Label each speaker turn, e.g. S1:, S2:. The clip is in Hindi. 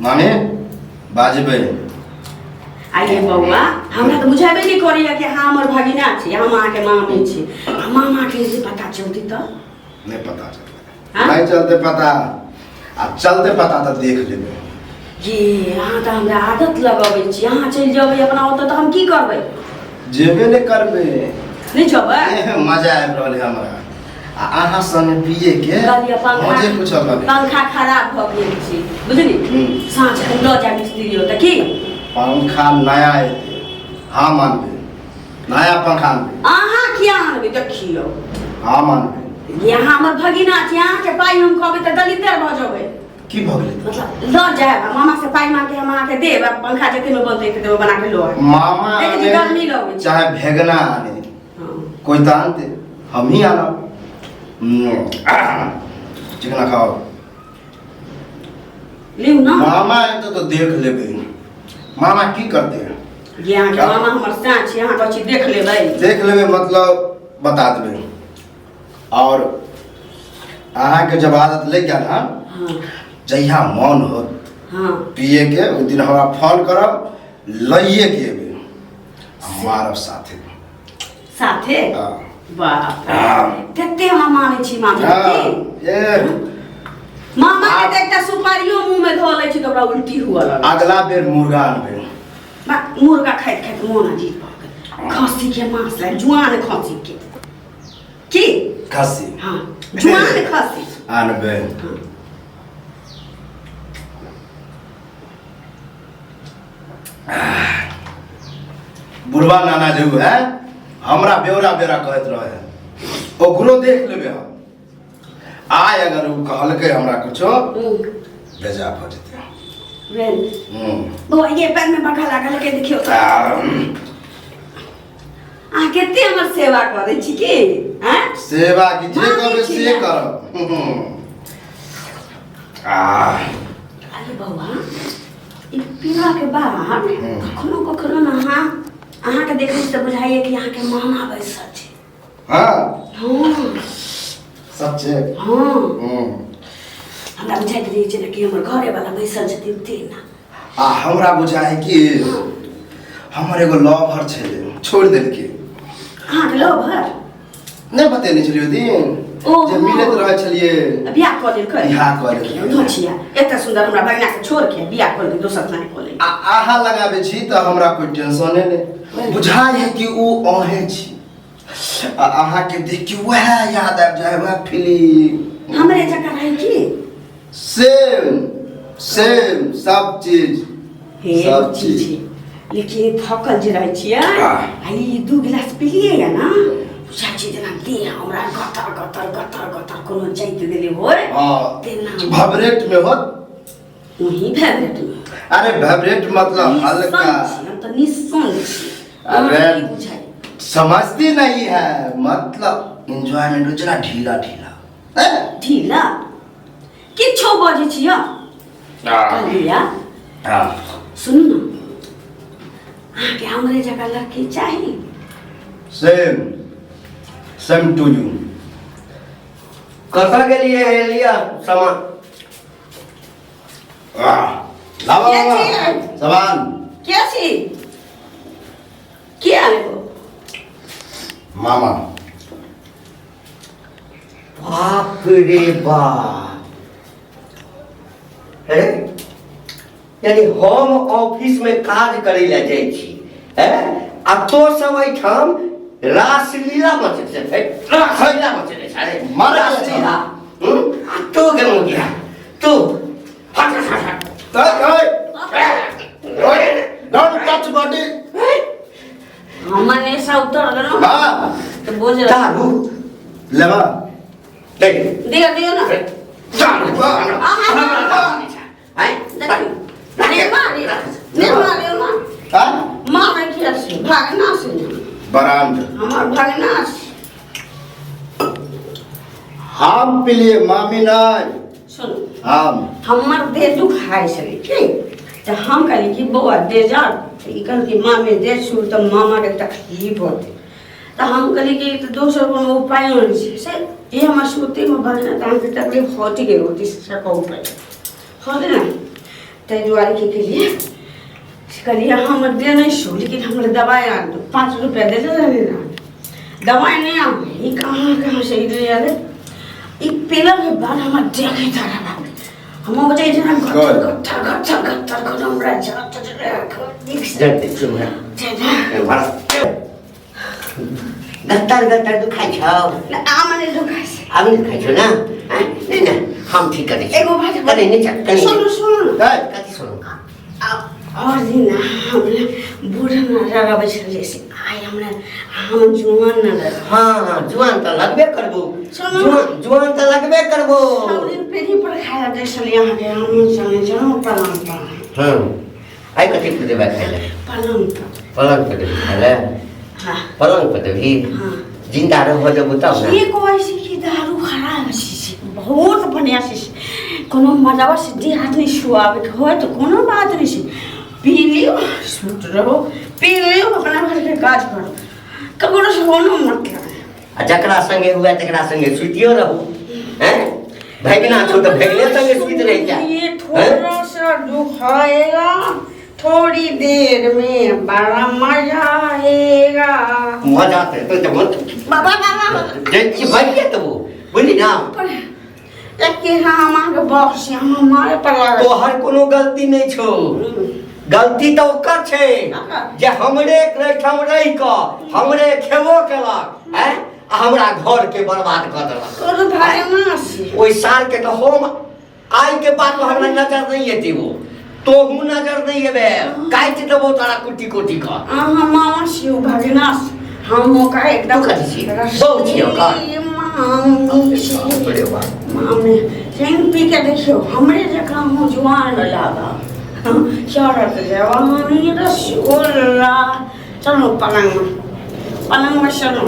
S1: मामी बाजबे
S2: आइए बउआ हमरा तो बुझाबे नहीं करिया कि हाँ हमर भगिना छी हम अहाँ के मामी छी मामा के जे पता चलती तो
S1: नहीं पता चलता नहीं चलते पता अब चलते पता तो देख लेबे
S2: ये अहाँ तो हमरा आदत लगाबै छी अहाँ चल जेबै अपना ओतऽ तो हम की करबै
S1: जेबे नहीं करबे
S2: नहीं जेबै
S1: मजा आबि रहल हमरा अहाँ संगे पिए के मुझे कुछ अलग
S2: पंखा खराब भ गेल छी बुझली साँझ के ल जा मिस्त्री हो त की
S1: पंखा नया एते हाँ मानबे नया पंखा आनबे
S2: अहाँ किया आनबै देखियौ
S1: हाँ मानबे
S2: यहाँ हमर भगिना छी अहाँ के पाई हम कहबै त दलितर भ जेबै
S1: की भ गेलै
S2: मतलब ल जाए मामा से पाई मांग के हम अहाँ के देब पंखा जते में बनतै तते में बना के लो
S1: मामा
S2: देखि गर्मी लगै
S1: चाहे भेगना आने कोई तो आनते हम ही आना चिकना खाओ
S2: लियो ना
S1: मामा तो देख लेबे मामा की करते हैं
S2: ये अहाँ के मामा हमर साँझ छी अहाँ कहै छी देख
S1: लेबे मतलब बता देबे और अहाँ के जब आदत लग गया ना जहिया मन हो पिए के उस दिन हमरा फोन करब लइए के एबे हमारा साथे
S2: साथे बाप कते हम मानै छी मामी के मामा के त एकटा सुपारियो मुंह में धो लै छी त ओकरा उल्टी हुआ लगै
S1: अगला बेर मुर्गा आनबे
S2: मुर्गा खाइत खाइत मोन अजीब भ गेल खस्सी के मांस लै जुआन खस्सी के की
S1: खस्सी
S2: हां जुआन खस्सी
S1: आनबे बुढ़वा नाना जो है हमरा बेवरा बेरा कहत रहे ओकरो देख लेबे हम आय अगर उ कहलके हमरा कुछो बेजा भ जेते
S2: वो ये पैर में बखा लागल के देखियो आ केते हमर सेवा करे छी की हैं
S1: सेवा की जे कहबे से करब
S2: अरे बाबा ई पीला के बाद कखनो कखनो ना अहाँ के देखै त बुझाइए कि अहाँ के मामा बैसल छै
S1: हां सच्चे
S2: हां हमरा बुझाइत रही छै कि हमर घरे वाला बैसल छथिन तेना
S1: हमरा बुझाय कि हमर एगो लवर छै छोड़ देल के
S2: अहाँ के लवर
S1: नहीं बतेने छलियो दिन जे मिलत रहे छलिए
S2: बियाह क लेल कर
S1: बियाह क लेल
S2: नोचिया एते सुंदर हमरा भगना के छोड़ के बियाह कर के दोसर ठाने क लेल
S1: आहा लगाबे छी त हमरा कोई टेंशन नहीं बुझाय है कि उ अहे छी आहा के देख के वह याद आ जाए वह फिल्म
S2: हमरे जगह रहे की
S1: सेम सब चीज
S2: सब चीज लेकिन थकल जे रहे छियै आई 2 गिलास पीलिए या ना चाची जना दे हमरा गतर गतर गतर गतर कोनो जाइत देले होय तेना
S1: वाइब्रेट में होत
S2: वही वाइब्रेट में
S1: अरे वाइब्रेट मतलब हल्का
S2: हम तो निस्सन
S1: अरे समझती नहीं है मतलब एंजॉयमेंट उतना ढीला ढीला
S2: ढीला किछो बजे छिया कलिया सुन ना आके हमरे जगह लड़की चाहिए
S1: सेम टू यू
S3: कसा के लिए है लिया सामान
S1: लावा सामान
S2: क्या सी क्या है वो
S1: मामा
S3: बाप रे बाप है यानी हम ऑफिस में काज करे ला जाय छी है आ तो सब ठाम रासलीला मचले छै रासलीला मचले छै
S1: मारा
S3: रासलीला आ तो गेल गया तो हट हट
S1: ओए डोंट टच बॉडी
S2: हमने सा उतर गलो
S1: हां
S2: तो बोझ
S3: दारू
S1: लेवा
S3: देख
S2: दियो ना
S3: दारू
S2: हां ने मारे
S1: हां
S2: मारे किया से भागना से
S1: बरांड
S2: हमार भागना
S1: हम पिलिए मामी नहीं
S2: सुन
S1: हम
S2: देह दुखाई से की तो हम कहली कि बउआ दे जा ई कहल कि मामे दे छु तो मामा के तकलीफ होते तो हम कहली कि दोसर कोनो उपाय नहीं से ये हमर सुते में भगना त हमके तकलीफ होती के होती से को उपाय होते ना तै दुआरे के लिए करिए हम दे नहीं सो लेकिन हमरे दवाई आ 5 रुपया दे दे ना दवाई नहीं आ ये कहाँ से इधर यार ये पीला के बाद हम देखे था हम बजे जना गत्थर को हमरा जात
S3: जल्दी सुन गत्तर दुखाइ छ
S2: आमले दुखाइ
S3: आमले दुखाइ छ ना नहीं ना हम ठीक कर देंगे
S2: एगो बात
S3: करे नहीं चल
S2: सुन
S3: कति सुन
S2: और दिन हमने बूढ़ा ना लगा बचल जैसे आय हमने हम जुआन ना लगा
S3: हां जुआन त लगबे करबो
S2: सुन
S3: जुआन त लगबे करबो
S2: हम दिन पेरी पर खाया जैसे यहाँ के हम संगे जनो पलंग पर
S3: हां आई कति पे देबा खाइले पलंग पे देबा खाइले
S2: हां
S3: पलंग पे देबी
S2: हां
S3: जिंदा रहो जब बताओ ना
S2: ये कोई सी की दारू खराब छी बहुत बढ़िया से कोनो मजावा से दे हाथ नहीं सुआवे के हो तो कोनो बात नहीं से पी लियो सुत रहो पी लियो अपना घर के काज करो कबरो से कोनो मतलब
S3: आ जकरा संगे हुआ तकरा संगे सुतियो रहो हैं भगना छो तो भगले संगे सुत रह क्या
S2: ये थोड़ा सा दुखाएगा थोड़ी देर में बड़ा मजा आएगा
S3: मजा तो मत
S2: बाबा
S3: ये बन गया तो बोली ना
S2: लेकिन हमारे बॉस हमारे पर
S3: तो हर कोनो गलती नहीं छो गलती तो ओकर छे जे हमरे ठाम रही क हमरे खेबो केलक हैं हमरा घर के बर्बाद कर देलक
S2: तोर भाई ना से
S3: ओई साल के तो हम आई के बाद हमरा नजर नहीं एती वो तो हूं नजर नहीं एबे काट देबो तारा कुटी कोटी का
S2: मामा शिव भगनास हम का एकदम
S3: बहुत छियो का
S2: मामे सेन पी के देखियो हमरे जगह हम जुआन लागा शरत जवानी रसगुल्ला चलो पलंग में चलो